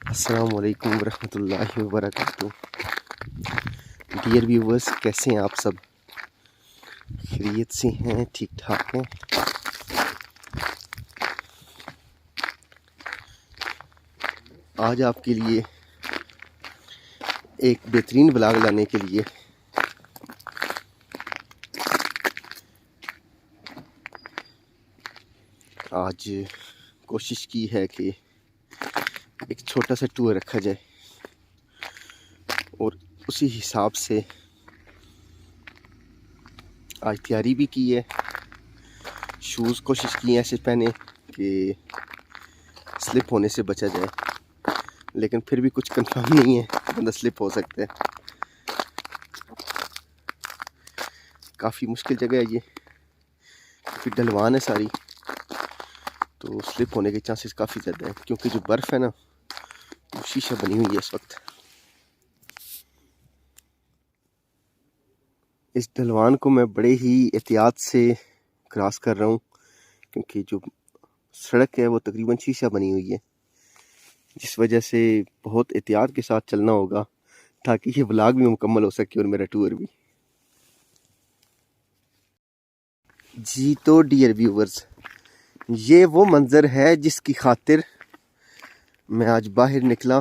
अस्सलाम वालेकुम वरहमतुल्लाहि वबरकातुहू। डियर व्यूवर्स, कैसे हैं आप सब? खैरियत से हैं? ठीक ठाक हैं? आज आपके लिए एक बेहतरीन व्लॉग लाने के लिए आज कोशिश की है कि एक छोटा सा टूर रखा जाए और उसी हिसाब से आज तैयारी भी की है। शूज़ कोशिश की है ऐसे पहने कि स्लिप होने से बचा जाए, लेकिन फिर भी कुछ कंफर्म नहीं है, बंदा स्लिप हो सकता है। काफ़ी मुश्किल जगह है ये, क्योंकि ढलवान है सारी, तो स्लिप होने के चांसेस काफ़ी ज़्यादा है, क्योंकि जो बर्फ़ है ना वो शीशा बनी हुई है इस वक्त। इस ढलवान को मैं बड़े ही एहतियात से क्रॉस कर रहा हूँ, क्योंकि जो सड़क है वो तकरीबन शीशा बनी हुई है, जिस वजह से बहुत एहतियात के साथ चलना होगा ताकि ये व्लॉग भी मुकम्मल हो सके और मेरा टूर भी। जी तो डियर व्यूवर्स, ये वो मंज़र है जिसकी खातिर मैं आज बाहर निकला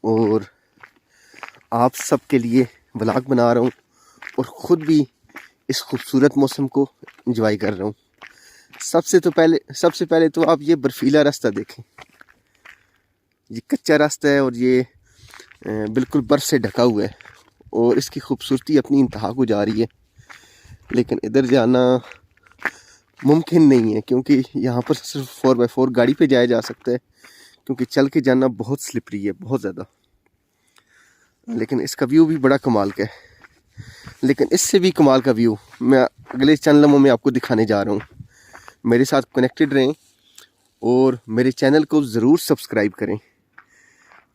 और आप सब के लिए व्लॉग बना रहा हूँ और ख़ुद भी इस खूबसूरत मौसम को एंजॉय कर रहा हूँ। सबसे पहले तो आप ये बर्फीला रास्ता देखें। ये कच्चा रास्ता है और ये बिल्कुल बर्फ़ से ढका हुआ है और इसकी खूबसूरती अपनी इंतहा को जा रही है, लेकिन इधर जाना मुमकिन नहीं है, क्योंकि यहाँ पर सिर्फ 4x4 गाड़ी पे जाया जा सकता है, क्योंकि चल के जाना बहुत स्लिपरी है, बहुत ज़्यादा। लेकिन इसका व्यू भी बड़ा कमाल का है, लेकिन इससे भी कमाल का व्यू मैं अगले चंद लम्हों में आपको दिखाने जा रहा हूँ। मेरे साथ कनेक्टेड रहें और मेरे चैनल को ज़रूर सब्सक्राइब करें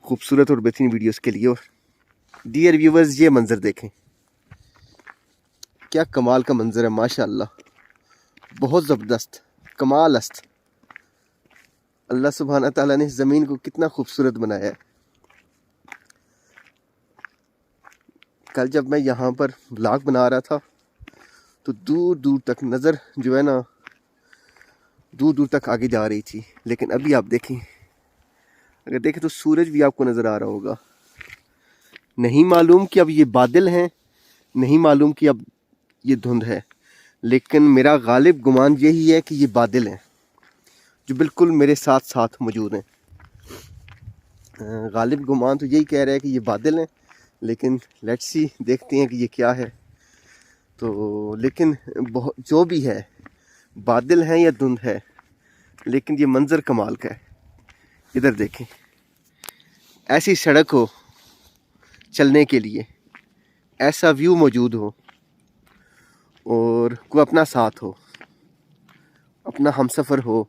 खूबसूरत और बेहतरीन वीडियोस के लिए। और डियर व्यूवर्स, ये मंज़र देखें, क्या कमाल का मंज़र है, माशाअल्लाह, बहुत ज़बरदस्त, कमाल अस्त। अल्लाह सुब्हाना ताला ने इस ज़मीन को कितना खूबसूरत बनाया है। कल जब मैं यहाँ पर व्लॉग बना रहा था तो दूर दूर तक नज़र जो है ना, दूर दूर तक आगे जा रही थी, लेकिन अभी आप देखें, अगर देखें तो सूरज भी आपको नज़र आ रहा होगा। नहीं मालूम कि अब ये बादल हैं, नहीं मालूम कि अब ये धुंध है, लेकिन मेरा गालिब गुमान यही है कि ये बादल हैं जो बिल्कुल मेरे साथ साथ मौजूद हैं। गालिब गुमान तो यही कह रहा है कि ये बादल हैं, लेकिन लेट्स सी, देखते हैं कि ये क्या है। तो लेकिन बहुत जो भी है, बादल हैं या धुंध है, लेकिन ये मंज़र कमाल का है। इधर देखें, ऐसी सड़क हो चलने के लिए, ऐसा व्यू मौजूद हो और कोई अपना साथ हो, अपना हमसफ़र हो,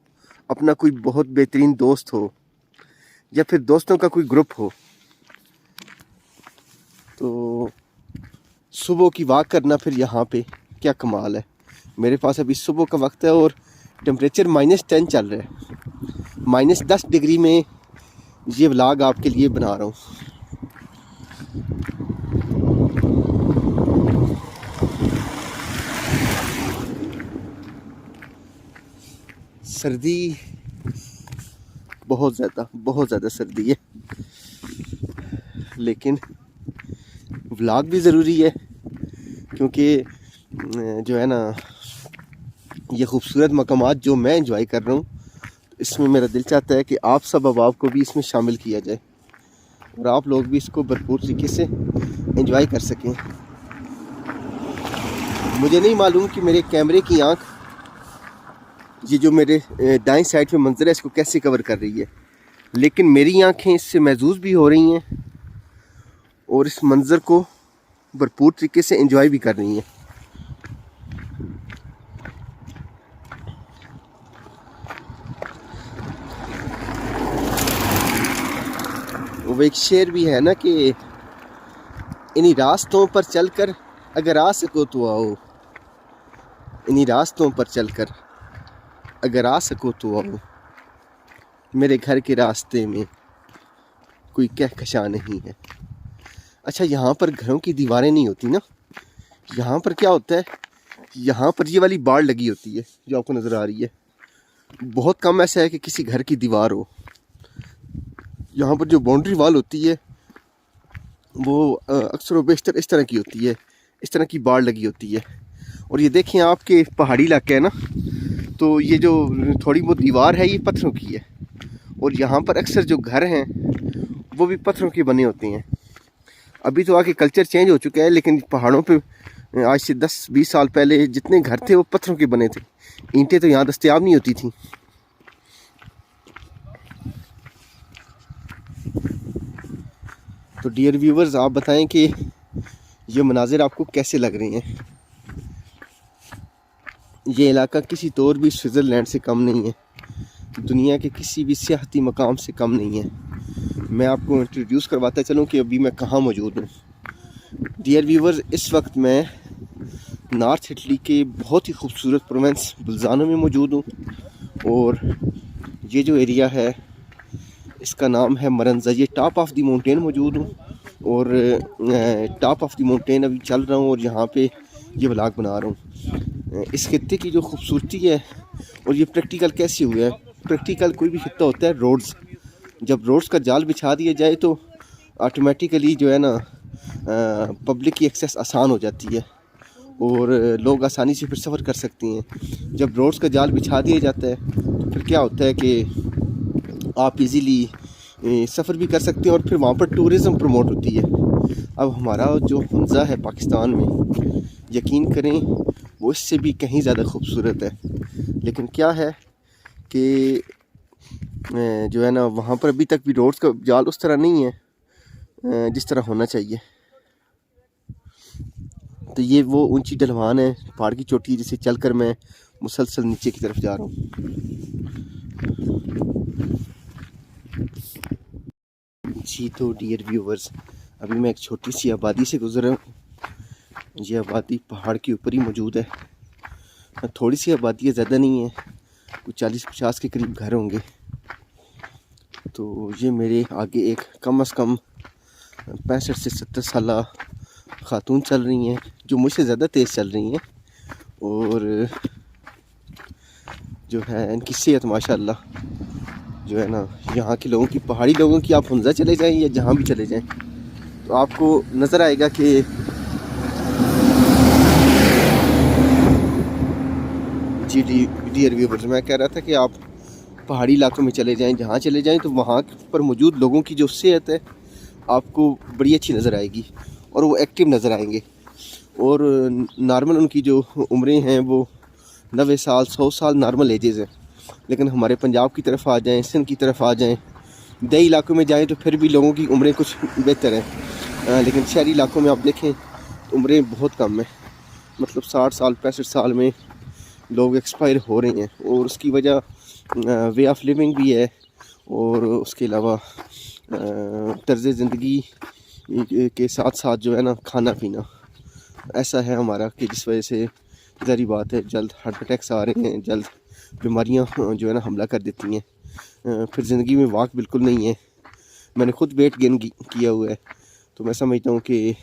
अपना कोई बहुत बेहतरीन दोस्त हो, या फिर दोस्तों का कोई ग्रुप हो, तो सुबह की वॉक करना फिर यहाँ पे क्या कमाल है। मेरे पास अभी सुबह का वक्त है और टेम्परेचर -10 चल रहा है। -10 डिग्री में ये व्लॉग आपके लिए बना रहा हूँ। सर्दी बहुत ज़्यादा सर्दी है, लेकिन व्लॉग भी ज़रूरी है, क्योंकि जो है ना, ये खूबसूरत मकामात जो मैं एंजॉय कर रहा हूँ, इसमें मेरा दिल चाहता है कि आप सब अहबाब को भी इसमें शामिल किया जाए और आप लोग भी इसको भरपूर तरीके से एंजॉय कर सकें। मुझे नहीं मालूम कि मेरे कैमरे की आँख ये जो मेरे दाएं साइड पे मंजर है इसको कैसे कवर कर रही है, लेकिन मेरी आँखें इससे महसूस भी हो रही हैं और इस मंज़र को भरपूर तरीके से एंजॉय भी कर रही हैं। वो एक शेर भी है ना कि इन्हीं रास्तों पर चलकर अगर आ सको तो आओ, इन्हीं रास्तों पर चलकर अगर आ सको तो आओ, मेरे घर के रास्ते में कोई कहकशां नहीं है। अच्छा, यहाँ पर घरों की दीवारें नहीं होती ना, यहाँ पर क्या होता है, यहाँ पर ये वाली बाड़ लगी होती है जो आपको नज़र आ रही है। बहुत कम ऐसा है कि किसी घर की दीवार हो। यहाँ पर जो बाउंड्री वाल होती है वो अक्सर व बेशतर इस तरह की होती है, इस तरह की बाड़ लगी होती है। और ये देखें, आपके पहाड़ी इलाके है ना, तो ये जो थोड़ी बहुत दीवार है ये पत्थरों की है, और यहाँ पर अक्सर जो घर हैं वो भी पत्थरों के बने होते हैं। अभी तो आके कल्चर चेंज हो चुका है, लेकिन पहाड़ों पे आज से 10-20 साल पहले जितने घर थे वो पत्थरों के बने थे। ईंटें तो यहाँ दस्तयाब नहीं होती थी। तो डियर व्यूवर्स, आप बताएं कि ये मनाजिर आपको कैसे लग रहे हैं। ये इलाका किसी तौर भी स्विट्ज़रलैंड से कम नहीं है, दुनिया के किसी भी सियाहती मकाम से कम नहीं है। मैं आपको इंट्रोड्यूस करवाता चलूँ कि अभी मैं कहाँ मौजूद हूँ। डियर व्यूवर्स, इस वक्त मैं नॉर्थ इटली के बहुत ही खूबसूरत प्रोविंस बुल्जानो में मौजूद हूँ, और ये जो एरिया है इसका नाम है मरंजा। ये टॉप ऑफ द माउंटेन मौजूद हूँ, और टॉप ऑफ द माउंटेन अभी चल रहा हूँ, और यहाँ पे ये व्लॉग बना रहा हूँ। इस खित्ते की जो खूबसूरती है, और ये प्रैक्टिकल कैसे हुआ है। प्रैक्टिकल कोई भी खित्ता होता है रोड्स, जब रोड्स का जाल बिछा दिया जाए तो ऑटोमेटिकली जो है ना पब्लिक की एक्सेस आसान हो जाती है, और लोग आसानी से फिर सफ़र कर सकती हैं। जब रोड्स का जाल बिछा दिया जाता है तो फिर क्या होता है कि आप इजीली सफ़र भी कर सकते हैं, और फिर वहाँ पर टूरिज़म प्रमोट होती है। अब हमारा जो हमज़ा है पाकिस्तान में, यकीन करें वो इससे भी कहीं ज़्यादा खूबसूरत है। लेकिन क्या है कि जो है ना वहाँ पर अभी तक भी रोड्स का जाल उस तरह नहीं है जिस तरह होना चाहिए। तो ये वो ऊंची ढलवान है, पहाड़ की चोटी, जिसे चलकर मैं मुसलसल नीचे की तरफ जा रहा हूँ। जी तो डियर व्यूवर्स, अभी मैं एक छोटी सी आबादी से गुजर रहा हूँ। ये आबादी पहाड़ के ऊपर ही मौजूद है। थोड़ी सी आबादी है, ज़्यादा नहीं है, कुछ 40-50 के करीब घर होंगे। तो ये मेरे आगे एक कम से कम 65 से 70 साल खातून चल रही हैं, जो मुझसे ज़्यादा तेज़ चल रही हैं, और जो है इनकी सेहत माशाल्लाह जो है ना, यहाँ के लोगों की, पहाड़ी लोगों की, आप हमज़ा चले जाएं या जहाँ भी चले जाएं तो आपको नज़र आएगा कि जी डियर व्यूअर्स, मैं कह रहा था कि आप पहाड़ी इलाकों में चले जाएं, जहाँ चले जाएं तो वहाँ पर मौजूद लोगों की जो सेहत है आपको बड़ी अच्छी नज़र आएगी, और वो एक्टिव नज़र आएंगे। और नॉर्मल उनकी जो उम्रें हैं वो 90 साल 100 साल नॉर्मल एजेस हैं। लेकिन हमारे पंजाब की तरफ आ जाएं, सिंध की तरफ आ जाएं, दही इलाकों में जाएं तो फिर भी लोगों की उम्रें कुछ बेहतर हैं। लेकिन शहरी इलाकों में आप देखें तो उम्रें बहुत कम हैं, मतलब 60 साल 65 साल में लोग एक्सपायर हो रहे हैं। और उसकी वजह वे ऑफ लिविंग भी है, और उसके अलावा तर्ज़ ज़िंदगी के साथ साथ जो है ना खाना पीना ऐसा है हमारा कि जिस वजह से ज़ाहिर बात है जल्द हार्ट अटैक्स आ रहे हैं, जल्द बीमारियां जो है ना हमला कर देती हैं। फिर ज़िंदगी में वाक़ बिल्कुल नहीं है। मैंने ख़ुद वेट गेन किया हुआ है, तो मैं समझता हूँ कि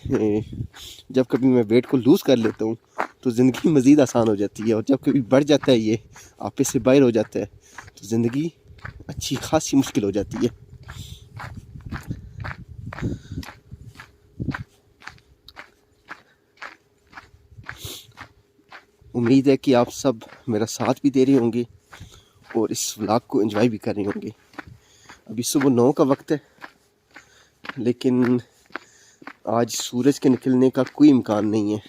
जब कभी मैं वेट को लूज़ कर लेता हूँ तो ज़िंदगी मज़ीद आसान हो जाती है, और जब कभी बढ़ जाता है, ये आपे से बाहर हो जाता है, तो ज़िंदगी अच्छी खासी मुश्किल हो जाती है। उम्मीद है कि आप सब मेरा साथ भी दे रहे होंगे और इस व्लॉग को एंजॉय भी कर रहे होंगे। अभी सुबह 9 का वक्त है, लेकिन आज सूरज के निकलने का कोई इम्कान नहीं है।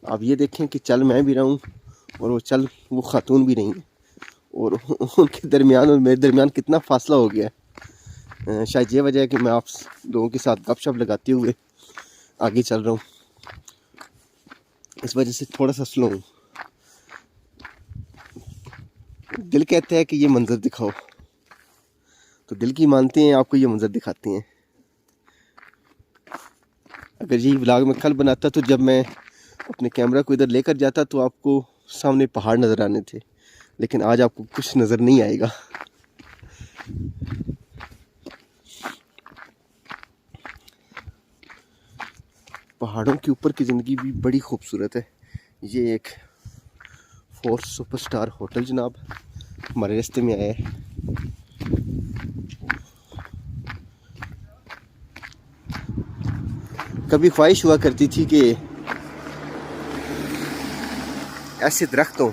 आप ये देखें कि चल मैं भी रहा हूँ और वो खातून भी नहीं है, और उनके दरमियान और मेरे दरमियान कितना फ़ासला हो गया है। शायद ये वजह है कि मैं आप लोगों के साथ गपशप लगाते हुए आगे चल रहा हूँ, इस वजह से थोड़ा सा स्लो हूँ। दिल कहता है कि ये मंज़र दिखाओ, तो दिल की मानते हैं, आपको ये मंज़र दिखाते हैं। अगर यही व्लॉग मैं कल बनाता तो जब मैं अपने कैमरा को इधर लेकर जाता तो आपको सामने पहाड़ नज़र आने थे, लेकिन आज आपको कुछ नज़र नहीं आएगा। पहाड़ों के ऊपर की ज़िंदगी भी बड़ी खूबसूरत है। ये एक 4 सुपरस्टार होटल जनाब हमारे रास्ते में आया है। कभी ख्वाहिश हुआ करती थी कि ऐसे दरख्तों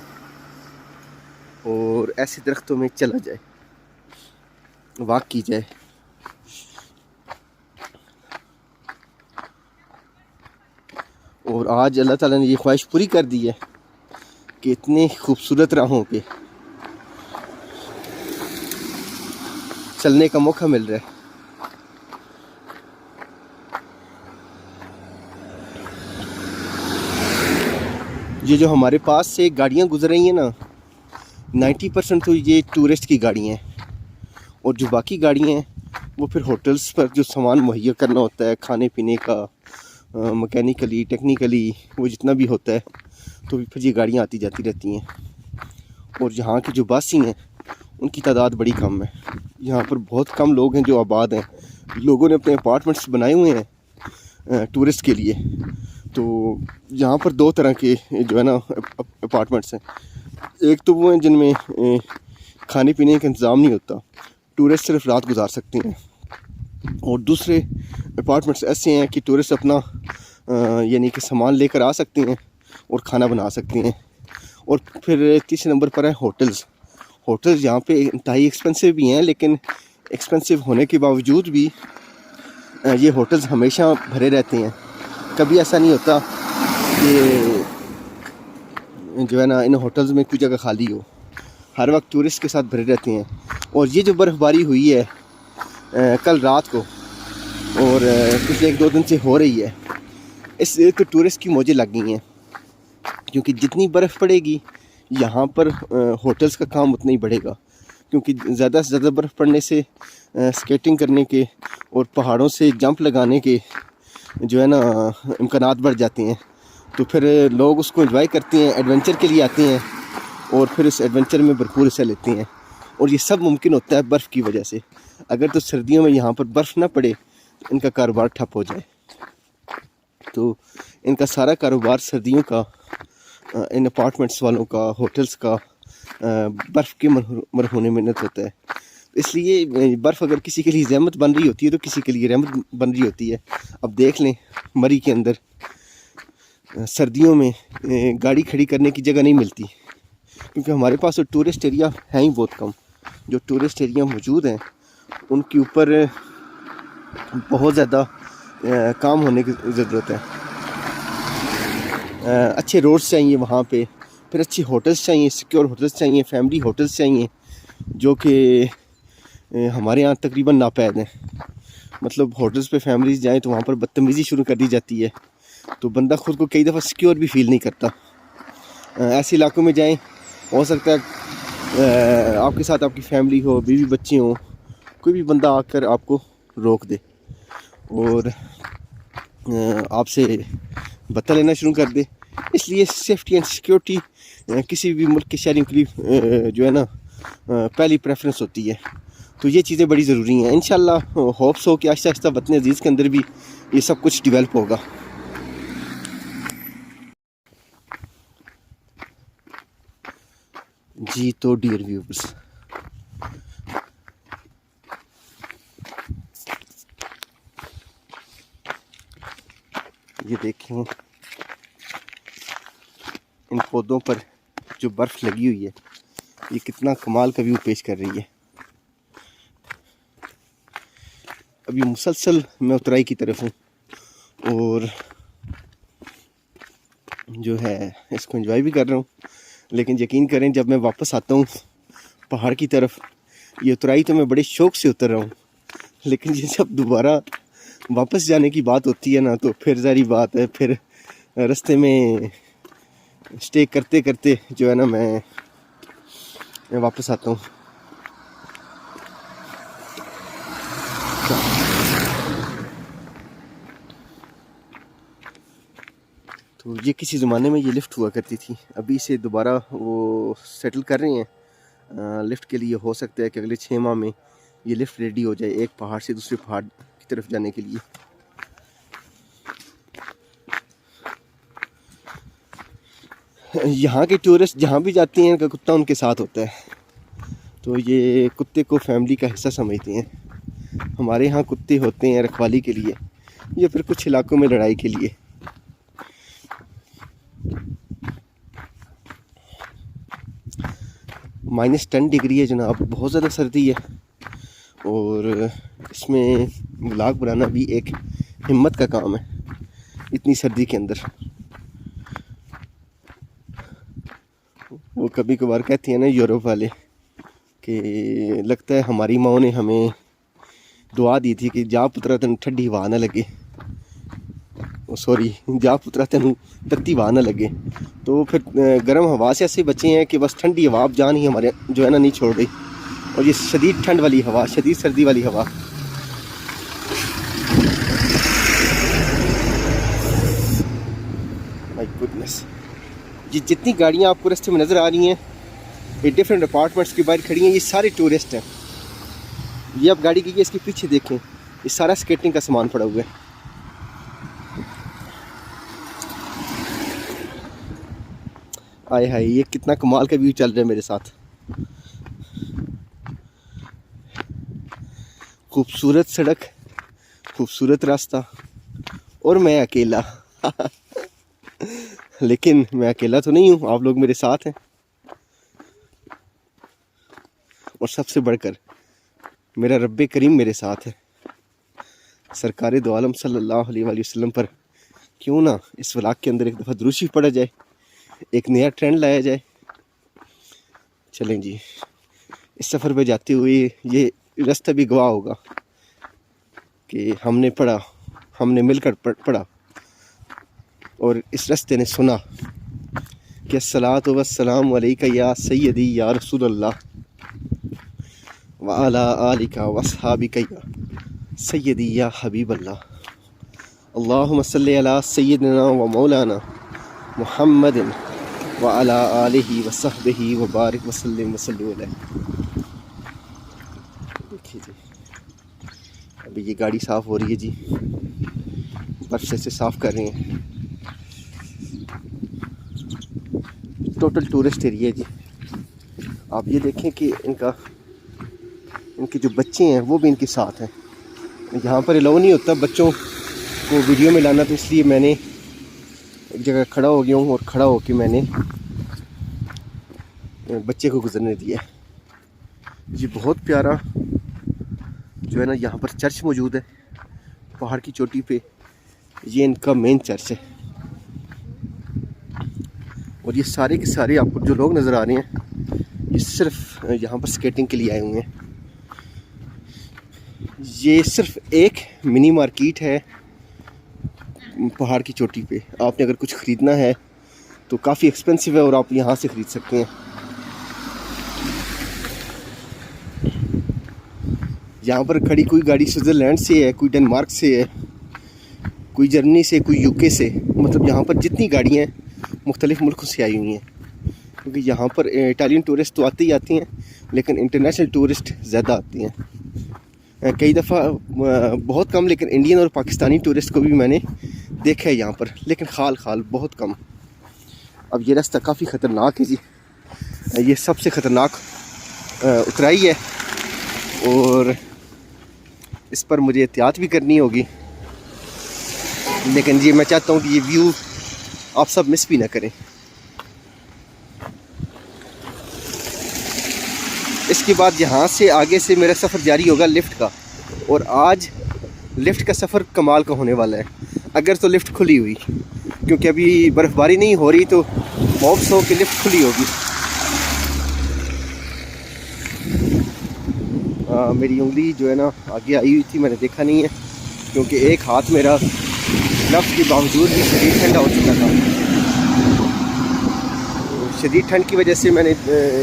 और ऐसे दरख्तों में चला जाए, वॉक की जाए। और आज अल्लाह ताला ने ये ख्वाहिश पूरी कर दी है कि इतने खूबसूरत राहों पे चलने का मौका मिल रहा है। ये जो हमारे पास से गाड़ियाँ गुजर रही हैं ना, 90% तो ये टूरिस्ट की गाड़ियाँ हैं, और जो बाकी गाड़ियाँ हैं वो फिर होटल्स पर जो सामान मुहैया करना होता है, खाने पीने का, मैकेनिकली टेक्निकली वो जितना भी होता है, तो फिर ये गाड़ियाँ आती जाती रहती हैं। और यहाँ की जो बासी हैं उनकी तादाद बड़ी कम है। यहाँ पर बहुत कम लोग हैं जो आबाद हैं। लोगों ने अपने अपार्टमेंट्स बनाए हुए हैं टूरिस्ट के लिए। तो यहाँ पर 2 तरह के जो है ना अपार्टमेंट्स हैं। एक तो वो हैं जिनमें खाने पीने का इंतज़ाम नहीं होता, टूरिस्ट सिर्फ रात गुजार सकते हैं। और दूसरे अपार्टमेंट्स ऐसे हैं कि टूरिस्ट अपना यानी कि सामान लेकर आ सकते हैं और खाना बना सकते हैं। और फिर तीसरे नंबर पर है होटल्स। होटल्स यहाँ पे इंतहाई एक्सपेंसिव भी हैं, लेकिन एक्सपेंसिव होने के बावजूद भी ये होटल्स हमेशा भरे रहते हैं। कभी ऐसा नहीं होता कि जो है ना इन होटल्स में कोई जगह खाली हो। हर वक्त टूरिस्ट के साथ भरे रहते हैं। और ये जो बर्फ़बारी हुई है कल रात को और पिछले 1-2 दिन से हो रही है, इससे तो टूरिस्ट की मौजें लग गई हैं। क्योंकि जितनी बर्फ़ पड़ेगी यहाँ पर होटल्स का काम उतना ही बढ़ेगा। क्योंकि ज़्यादा से ज़्यादा बर्फ़ पड़ने से स्केटिंग करने के और पहाड़ों से जंप लगाने के जो है ना इम्कानात बढ़ जाते हैं। तो फिर लोग उसको एंजॉय करते हैं, एडवेंचर के लिए आते हैं और फिर इस एडवेंचर में भरपूर हिस्सा लेते हैं। और ये सब मुमकिन होता है बर्फ़ की वजह से। अगर तो सर्दियों में यहाँ पर बर्फ़ ना पड़े तो इनका कारोबार ठप हो जाए। तो इनका सारा कारोबार सर्दियों का इन अपार्टमेंट्स वालों का, होटल्स का बर्फ़ के मरहूने मिन्नत होता है। इसलिए बर्फ़ अगर किसी के लिए ज़हमत बन रही होती है तो किसी के लिए रहमत बन रही होती है। अब देख लें, मरी के अंदर सर्दियों में गाड़ी खड़ी करने की जगह नहीं मिलती, क्योंकि हमारे पास तो टूरिस्ट एरिया है ही बहुत कम। जो टूरिस्ट एरिया मौजूद हैं उनके ऊपर बहुत ज़्यादा काम होने की ज़रूरत है। अच्छे रोड्स चाहिए वहाँ पे, फिर अच्छी होटल्स चाहिए, सिक्योर होटल्स चाहिए, फैमिली होटल्स चाहिए, जो कि हमारे यहाँ तकरीबन नापैद हैं। मतलब होटल्स पे फैमिलीज जाएं तो वहाँ पर बदतमीज़ी शुरू कर दी जाती है, तो बंदा ख़ुद को कई दफ़ा सिक्योर भी फील नहीं करता। ऐसे इलाकों में जाएं, हो सकता है आपके साथ आपकी फैमिली हो, बीवी बच्चे हों, कोई भी बंदा आकर आपको रोक दे और आपसे बत्ता लेना शुरू कर दे। इसलिए सेफ्टी एंड सिक्योरिटी किसी भी मुल्क के शहरियों के लिए जो है ना पहली प्रेफरेंस होती है। तो ये चीज़ें बड़ी ज़रूरी हैं। इंशाल्लाह होप्स हो कि आहिस्ता आहिस्ता वतन अजीज़ के अंदर भी ये सब कुछ डेवलप होगा। जी तो डियर व्यूअर्स, ये देखें इन पौधों पर जो बर्फ़ लगी हुई है, ये कितना कमाल का व्यू पेश कर रही है। अभी मुसलसल मैं उतराई की तरफ हूँ और जो है इसको एंजॉय भी कर रहा हूँ। लेकिन यकीन करें, जब मैं वापस आता हूँ पहाड़ की तरफ, ये उतराई तो मैं बड़े शौक़ से उतर रहा हूँ, लेकिन ये जब दोबारा वापस जाने की बात होती है ना, तो फिर ज़ाहिर बात है, फिर रास्ते में स्टे करते करते जो है ना मैं वापस आता हूँ। तो ये किसी ज़माने में ये लिफ्ट हुआ करती थी, अभी इसे दोबारा वो सेटल कर रहे हैं लिफ्ट के लिए। हो सकता है कि अगले 6 माह में ये लिफ्ट रेडी हो जाए, एक पहाड़ से दूसरे पहाड़ की तरफ जाने के लिए। यहाँ के टूरिस्ट जहाँ भी जाते हैं इनका कुत्ता उनके साथ होता है, तो ये कुत्ते को फैमिली का हिस्सा समझते हैं। हमारे यहाँ कुत्ते होते हैं रखवाली के लिए या फिर कुछ इलाकों में लड़ाई के लिए। -10 डिग्री है जनाब, बहुत ज़्यादा सर्दी है और इसमें व्लॉग बनाना भी एक हिम्मत का काम है इतनी सर्दी के अंदर। वो कभी कभार कहती हैं ना यूरोप वाले कि लगता है हमारी माँ ने हमें दुआ दी थी कि जा पुत्रा तेन ठंडी हवा ना लगे, सॉरी जा पुत्रा तेन तत्ती हवा ना लगे। तो फिर गर्म हवा से ऐसे बचे हैं कि बस ठंडी हवा आप जान ही हमारे जो है ना नहीं छोड़ रही, और ये शदीद ठंड वाली हवा, शदीद सर्दी वाली हवा। माय गुडनेस, ये जितनी गाड़ियाँ आपको रास्ते में नज़र आ रही हैं ये डिफरेंट अपार्टमेंट्स के बाहर खड़ी हैं, ये सारे टूरिस्ट हैं। ये आप गाड़ी की इसके पीछे देखें, ये सारा स्केटिंग का सामान पड़ा हुआ है। आए हाय, ये कितना कमाल का व्यू चल रहा है मेरे साथ। खूबसूरत सड़क, खूबसूरत रास्ता और मैं अकेला लेकिन मैं अकेला तो नहीं हूँ, आप लोग मेरे साथ हैं। और सबसे बढ़कर मेरा रब्बे करीम मेरे साथ है। सरकार दो आलम सल्लल्लाहु अलैहि वसल्लम पर क्यों ना इस व्लॉग के अंदर एक दफ़ा दुरूद शरीफ पढ़ा जाए, एक नया ट्रेंड लाया जाए। चलें जी, इस सफ़र पे जाते हुए ये रास्ता भी गवाह होगा कि हमने पढ़ा, हमने मिलकर पढ़ा और इस रास्ते ने सुना कि अस्सलातु वस्सलामु अलैका या सय्यदी या रसूलल्लाह व अला आलिका व अस्हाबिका या सय्यदी या हबीबल्लाह, अल्लाहुम्मा सल्लि अला सय्यदिना व मौलाना मुहम्मदिन व अला आलिहि व सहबिहि व बारिक व सल्लिम व सल्लु अलैहि। देखिए जी, अभी ये गाड़ी साफ़ हो रही है जी, बर्फ से साफ़ कर रहे हैं। टोटल टूरिस्ट एरिया है जी। आप ये देखें कि इनके जो बच्चे हैं वो भी इनके साथ हैं। यहाँ पर अलाउ नहीं होता बच्चों को वीडियो में लाना, तो इसलिए मैंने एक जगह खड़ा हो गया हूँ और खड़ा होकर मैंने बच्चे को गुजरने दिया। ये बहुत प्यारा जो है ना यहाँ पर चर्च मौजूद है पहाड़ की चोटी पे, ये इनका मेन चर्च है। और ये सारे के सारे आपको जो लोग नज़र आ रहे हैं ये सिर्फ यहाँ पर स्केटिंग के लिए आए हुए हैं। ये सिर्फ एक मिनी मार्केट है पहाड़ की चोटी पे। आपने अगर कुछ ख़रीदना है तो काफ़ी एक्सपेंसिव है और आप यहाँ से ख़रीद सकते हैं। यहाँ पर खड़ी कोई गाड़ी स्विट्ज़रलैंड से है, कोई डेनमार्क से है, कोई जर्मनी से, कोई यूके से। मतलब यहाँ पर जितनी गाड़ियाँ हैं मुख्तलिफ़ मुल्कों से आई हुई हैं, क्योंकि यहाँ पर इटालियन टूरिस्ट तो आते ही आते हैं लेकिन इंटरनेशनल टूरिस्ट ज़्यादा आते हैं। कई दफ़ा बहुत कम, लेकिन इंडियन और पाकिस्तानी टूरिस्ट को भी मैंने देखा है यहाँ पर, लेकिन खाल बहुत कम। अब ये रास्ता काफ़ी ख़तरनाक है जी, ये सबसे ख़तरनाक उतराई है और इस पर मुझे एहतियात भी करनी होगी। लेकिन ये मैं चाहता हूँ कि ये व्यू आप सब मिस भी ना करें। इसके बाद यहाँ से आगे से मेरा सफ़र जारी होगा लिफ्ट का, और आज लिफ्ट का सफ़र कमाल का होने वाला है, अगर तो लिफ्ट खुली हुई, क्योंकि अभी बर्फ़बारी नहीं हो रही तो होप्स हो कि लिफ्ट खुली होगी। मेरी उंगली जो है ना आगे आई हुई थी, मैंने देखा नहीं है क्योंकि एक हाथ मेरा ग्लव्स के बावजूद भी शदीद ठंडा हो चुका था। शदीद ठंड की वजह से मैंने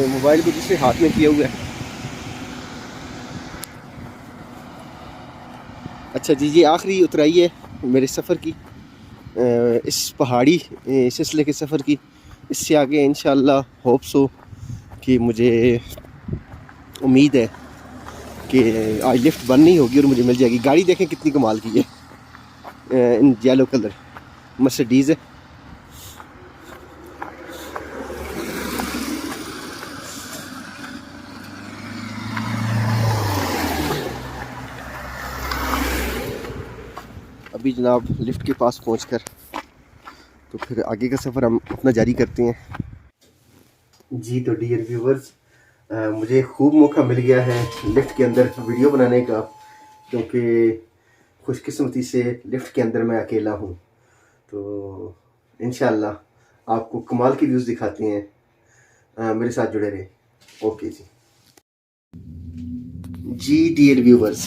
मोबाइल को दूसरे हाथ में किया हुआ है। अच्छा जी, ये आखिरी उतराई है मेरे सफ़र की, इस पहाड़ी सिलसिले के सफ़र की। इससे आगे इंशाअल्लाह होप्स हो कि मुझे उम्मीद है कि आज लिफ्ट बंद नहीं होगी और मुझे मिल जाएगी। गाड़ी देखें कितनी कमाल की है, इन येलो कलर मर्सिडीज़ है। अभी जनाब लिफ्ट के पास पहुंचकर तो फिर आगे का सफ़र हम अपना जारी करते हैं जी। तो डियर व्यूवर्स, मुझे खूब मौका मिल गया है लिफ्ट के अंदर वीडियो बनाने का, क्योंकि खुशकिस्मती से लिफ्ट के अंदर मैं अकेला हूँ। तो इंशाल्लाह आपको कमाल की व्यूज़ दिखाते हैं, मेरे साथ जुड़े रहे। ओके जी डियर व्यूवर्स,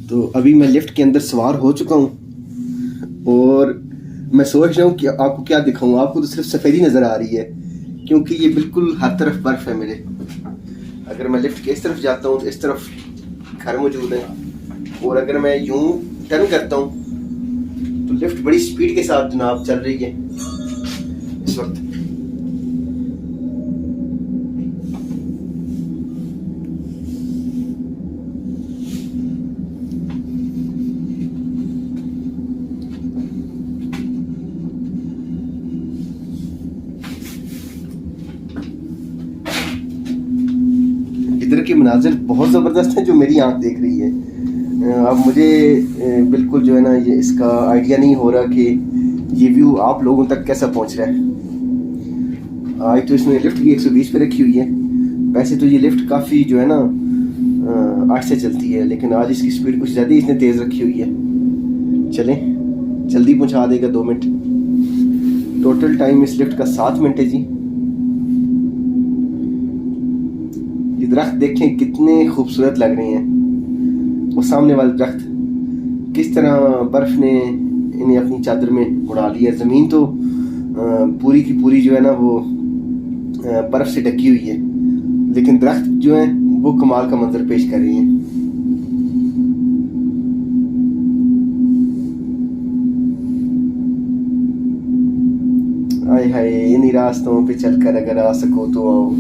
तो अभी मैं लिफ्ट के अंदर सवार हो चुका हूँ और मैं सोच रहा हूँ कि आपको क्या दिखाऊँ। आपको तो सिर्फ सफ़ेदी नज़र आ रही है, क्योंकि ये बिल्कुल हर तरफ बर्फ़ है मेरे। अगर मैं लिफ्ट के इस तरफ जाता हूँ तो इस तरफ घर मौजूद है, और अगर मैं यूं टर्न करता हूँ तो लिफ्ट बड़ी स्पीड के साथ जनाब चल रही है इस वक्त। इधर के मनाजिर बहुत ज़बरदस्त हैं जो मेरी आंख देख रही है। अब मुझे बिल्कुल जो है ना ये इसका आइडिया नहीं हो रहा कि ये व्यू आप लोगों तक कैसा पहुंच रहा है। आज तो इसमें लिफ्ट भी 120 पे रखी हुई है। वैसे तो ये लिफ्ट काफ़ी जो है ना आहिस्ते चलती है, लेकिन आज इसकी स्पीड कुछ ज़्यादा इसने तेज़ रखी हुई है। चलें, जल्दी पहुंचा देगा 2 मिनट। टोटल टाइम इस लिफ्ट का 7 मिनट है जी। ये दरख्त देखें कितने खूबसूरत लग रहे हैं। वो सामने वाले दरख्त किस तरह बर्फ़ ने इन्हें अपनी चादर में उड़ा लिया। ज़मीन तो पूरी की पूरी जो है ना वो बर्फ़ से ढकी हुई है, लेकिन दरख्त जो है वो कमाल का मंजर पेश कर रही हैं। आए हाय, इन्हीं रास्तों पे चलकर अगर आ सको तो आओ,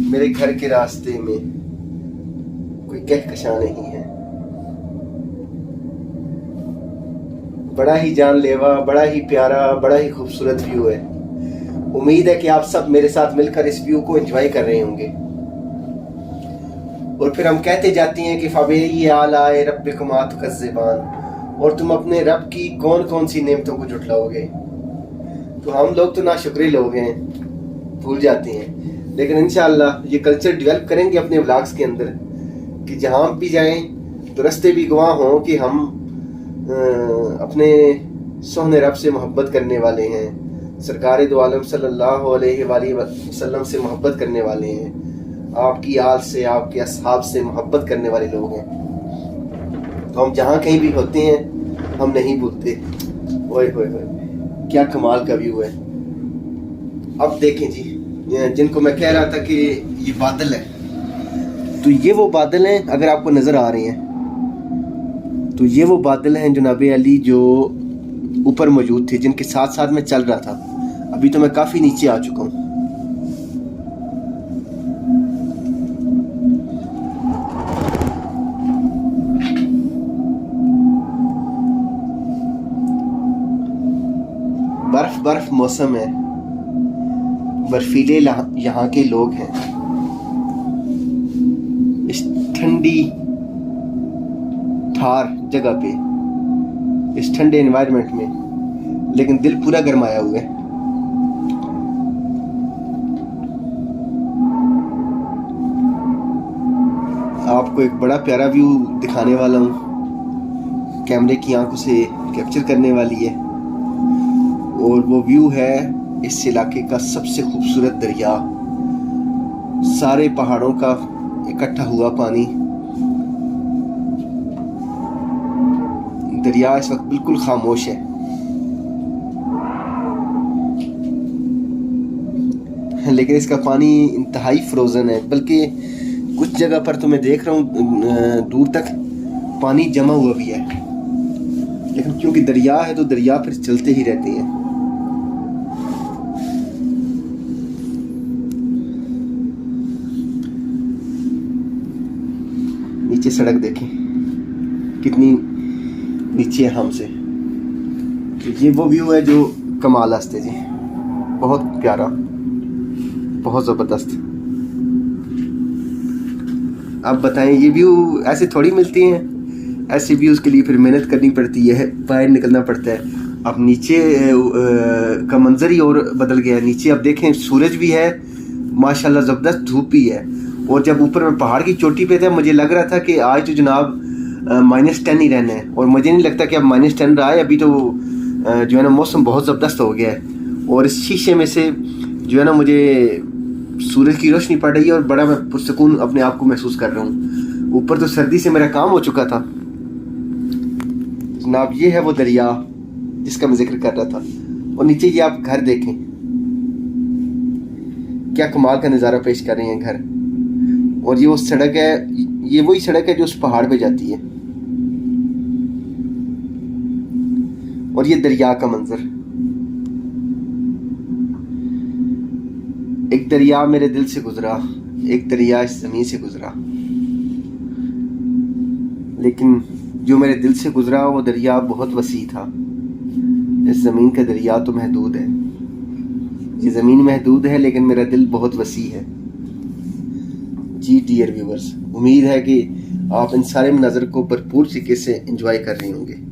मेरे घर के रास्ते में कोई कहकशां नहीं है। बड़ा ही जानलेवा, बड़ा ही प्यारा, बड़ा ही खूबसूरत व्यू है। उम्मीद है कि आप सब मेरे साथ मिलकर इस व्यू को एंजॉय कर रहे होंगे। और फिर हम कहते जाते हैं कि फ़बी आलाए रब्बिकुमा तुकज़्ज़िबान, और तुम अपने रब की कौन कौन सी नेमतों को जुटलाओगे। तो हम लोग तो नाशुक्रे लोग हैं, भूल जाते हैं। लेकिन इंशाअल्लाह ये कल्चर डेवलप करेंगे अपने व्लॉग्स के अंदर, कि जहाँ भी जाएं तो रास्ते भी गवाह हों कि हम अपने सोहने रब से मोहब्बत करने वाले हैं, सरकार दो आलम सल्लल्लाहु अलैहि वसल्लम से मोहब्बत करने वाले हैं, आपकी आल से, आपके असहाब से मोहब्बत करने वाले लोग हैं। तो हम जहाँ कहीं भी होते हैं हम नहीं भूलते। ओए होए होए, क्या कमाल का व्यू है। अब देखें जी, जिनको मैं कह रहा था कि ये बादल है, तो ये वो बादल हैं, अगर आपको नज़र आ रहे हैं तो ये वो बादल हैं जनाबे अली जो ऊपर मौजूद थे, जिनके साथ साथ मैं चल रहा था। अभी तो मैं काफ़ी नीचे आ चुका हूँ। बर्फ मौसम है, बर्फीले यहाँ के लोग हैं इस ठंडी थार जगह पे, इस ठंडे एनवायरनमेंट में, लेकिन दिल पूरा गरमाया हुआ है। आपको एक बड़ा प्यारा व्यू दिखाने वाला हूँ, कैमरे की आंखों से कैप्चर करने वाली है, और वो व्यू है इस इलाके का सबसे खूबसूरत दरिया। सारे पहाड़ों का इकट्ठा हुआ पानी। दरिया इस वक्त बिल्कुल खामोश है, लेकिन इसका पानी इंतहाई फ्रोज़न है। बल्कि कुछ जगह पर तो मैं देख रहा हूँ दूर तक पानी जमा हुआ भी है, लेकिन क्योंकि दरिया है तो दरिया फिर चलते ही रहते हैं। नीचे सड़क देखें कितनी नीचे है हमसे। तो ये वो व्यू है जो कमाल हंसते जी, बहुत प्यारा, बहुत ज़बरदस्त। अब बताएं, ये व्यू ऐसे थोड़ी मिलती हैं। ऐसे व्यूज़ के लिए फिर मेहनत करनी पड़ती है, बाहर निकलना पड़ता है। अब नीचे का मंजर ही और बदल गया है। नीचे अब देखें सूरज भी है माशाल्लाह, ज़बरदस्त धूप भी है। और जब ऊपर मैं पहाड़ की चोटी पे था मुझे लग रहा था कि आज तो जनाब -10 ही रहना है, और मुझे नहीं लगता कि अब -10 रहा है। अभी तो जो है ना मौसम बहुत ज़बरदस्त हो गया है। और इस शीशे में से जो है ना मुझे सूरज की रोशनी पड़ रही है और बड़ा मैं पुरसकून अपने आप को महसूस कर रहा हूँ। ऊपर तो सर्दी से मेरा काम हो चुका था जनाब। ये है वो दरिया जिसका मैं जिक्र कर रहा था। और नीचे ये आप घर देखें, क्या कमाल का नज़ारा पेश कर रहे हैं घर। और ये वो सड़क है, ये वही सड़क है जो उस पहाड़ पे जाती है। और ये दरिया का मंजर, एक दरिया मेरे दिल से गुजरा, एक दरिया इस ज़मीन से गुजरा। लेकिन जो मेरे दिल से गुजरा वो दरिया बहुत वसी था। इस ज़मीन का दरिया तो महदूद है, ये ज़मीन महदूद है लेकिन मेरा दिल बहुत वसी है। जी डियर व्यूवर्स, उम्मीद है कि आप इन सारे मंजर को भरपूर तरीके से एंजॉय कर रहे होंगे।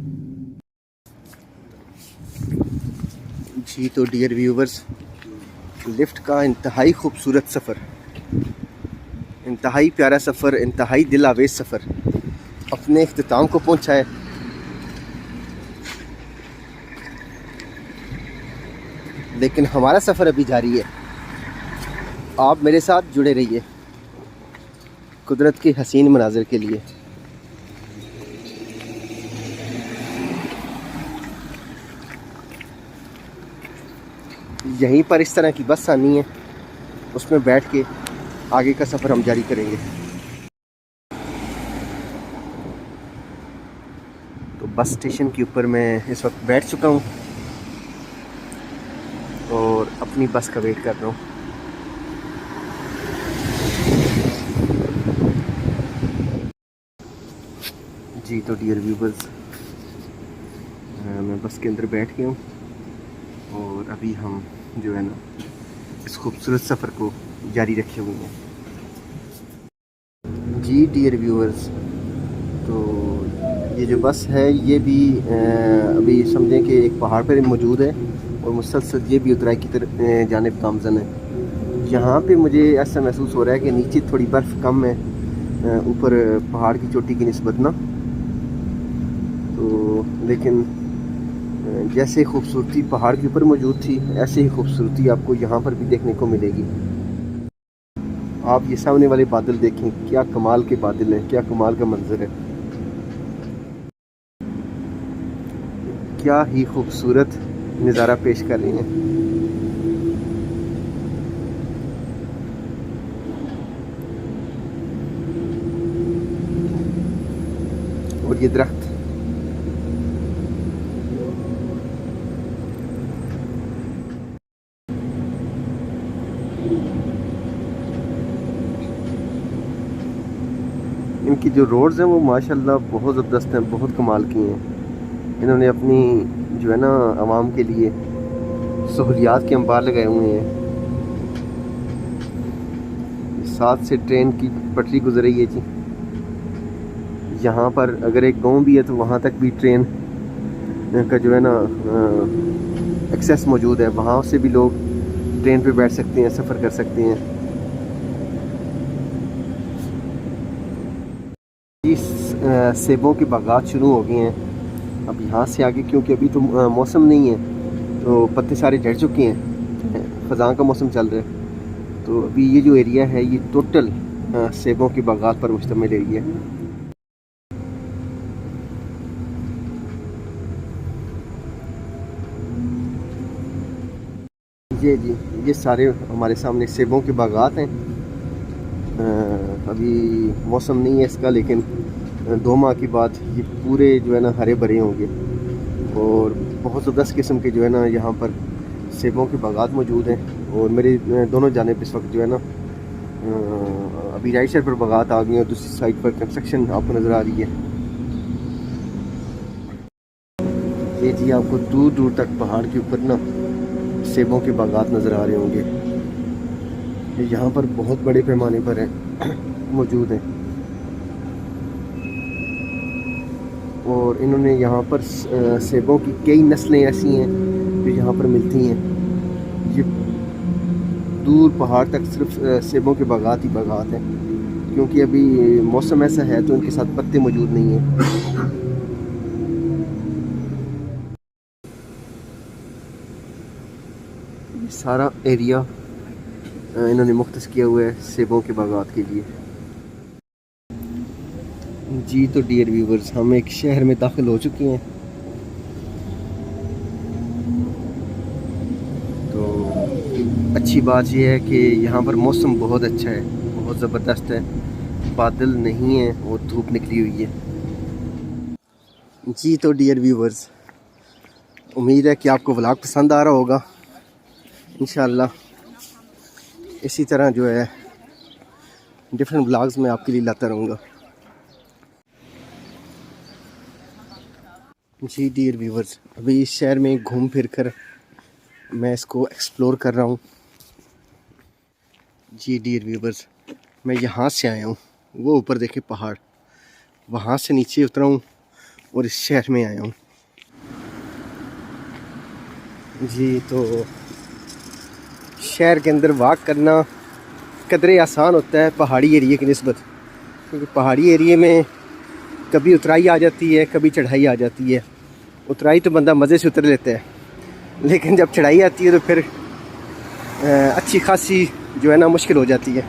जी तो डियर व्यूवर्स, लिफ्ट का इंतहाई खूबसूरत सफ़र, इंतहाई प्यारा सफ़र, इंतहाई दिल आवेज़ सफ़र अपने इख्तिताम को पहुंचा है। लेकिन हमारा सफ़र अभी जारी है। आप मेरे साथ जुड़े रहिए कुदरत के हसीन मनाज़िर के लिए। यहीं पर इस तरह की बस आनी है, उसमें बैठ के आगे का सफ़र हम जारी करेंगे। तो बस स्टेशन के ऊपर मैं इस वक्त बैठ चुका हूँ और अपनी बस का वेट कर रहा हूँ। जी तो डियर व्यूवर्स, मैं बस के अंदर बैठ गया हूँ और अभी हम जो है ना इस खूबसूरत सफ़र को जारी रखे हुए हैं। जी डियर व्यूवर्स, तो ये जो बस है ये भी अभी समझें कि एक पहाड़ पर मौजूद है और मुसलसल ये भी उतराई की तरफ जानिब गामज़न है। यहाँ पे मुझे ऐसा महसूस हो रहा है कि नीचे थोड़ी बर्फ़ कम है ऊपर पहाड़ की चोटी की निस्बत ना। तो लेकिन जैसे खूबसूरती पहाड़ के ऊपर मौजूद थी ऐसे ही खूबसूरती आपको यहाँ पर भी देखने को मिलेगी। आप ये सामने वाले बादल देखें, क्या कमाल के बादल हैं, क्या कमाल का मंजर है, क्या ही खूबसूरत नज़ारा पेश कर रहे हैं। और ये दरख्त, इनकी जो रोड्स हैं वो माशाल्लाह बहुत ज़बरदस्त हैं, बहुत कमाल की हैं। इन्होंने अपनी जो है ना आवाम के लिए सहूलियात के अंबार लगाए हुए हैं। साथ से ट्रेन की पटरी गुजर रही है जी। यहाँ पर अगर एक गांव भी है तो वहाँ तक भी ट्रेन का जो है ना एक्सेस मौजूद है, वहाँ से भी लोग ट्रेन पे बैठ सकते हैं, सफ़र कर सकते हैं। इस सेबों के बागात शुरू हो गए हैं अब यहाँ से आगे, क्योंकि अभी तो मौसम नहीं है तो पत्ते सारे झड़ चुके हैं, ख़ज़ां का मौसम चल रहा है। तो अभी ये जो एरिया है ये टोटल सेबों के बागात पर मुश्तमिल एरिया है। ये जी ये सारे हमारे सामने सेबों के बागात हैं। अभी मौसम नहीं है इसका, लेकिन 2 माह के बाद ये पूरे जो है ना हरे भरे होंगे और बहुत ज़बरदस्त किस्म के जो है ना यहाँ पर सेबों के बागात मौजूद हैं। और मेरे दोनों जानिब इस वक्त जो है ना अभी राइट साइड पर बागात आ गई हैं और दूसरी साइड पर कंस्ट्रक्शन आपको नज़र आ रही है। ये जी आपको दूर दूर तक पहाड़ के ऊपर ना सेबों के बागात नज़र आ रहे होंगे। यहाँ पर बहुत बड़े पैमाने पर हैं मौजूद हैं। और इन्होंने यहाँ पर सेबों की कई नस्लें ऐसी हैं जो यहाँ पर मिलती हैं। ये दूर पहाड़ तक सिर्फ सेबों के बागात ही बागात हैं, क्योंकि अभी मौसम ऐसा है तो इनके साथ पत्ते मौजूद नहीं हैं। ये सारा एरिया इन्होंने मुख्तस किया हुआ है सेबों के बागात के लिए। जी तो डियर व्यूवर्स, हम एक शहर में दाखिल हो चुके हैं। तो अच्छी बात यह है कि यहाँ पर मौसम बहुत अच्छा है, बहुत ज़बरदस्त है, बादल नहीं है और धूप निकली हुई है। जी तो डियर व्यूवर्स, उम्मीद है कि आपको व्लॉग पसंद आ रहा होगा। इंशाल्लाह इसी तरह जो है डिफरेंट व्लॉग्स में आपके लिए लाता रहूँगा। जी डियर व्यूवर्स, अभी इस शहर में घूम फिर कर मैं इसको एक्सप्लोर कर रहा हूँ। जी डियर व्यूवर्स, मैं यहाँ से आया हूँ, वो ऊपर देखे पहाड़, वहाँ से नीचे उतरा हूँ और इस शहर में आया हूँ। जी तो शहर के अंदर वॉक करना कदरे आसान होता है पहाड़ी एरिया की निस्बत, क्योंकि पहाड़ी एरिया में कभी उतराई आ जाती है, कभी चढ़ाई आ जाती है। उतराई तो बंदा मज़े से उतर लेता है, लेकिन जब चढ़ाई आती है तो फिर अच्छी खासी जो है ना मुश्किल हो जाती है।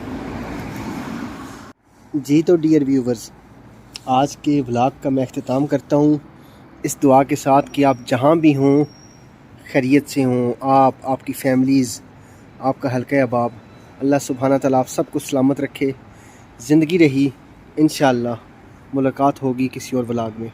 जी तो डियर व्यूवर्स, आज के व्लॉग का मैं अख्तिताम करता हूँ इस दुआ के साथ कि आप जहाँ भी हों खैरियत से हों, आप, आपकी फैमिलीज़, आपका हल्का अहबाब, अल्लाह सुब्हाना तआला आप सबको सलामत रखे। ज़िंदगी रही, इंशाअल्लाह मुलाकात होगी किसी और व्लॉग में।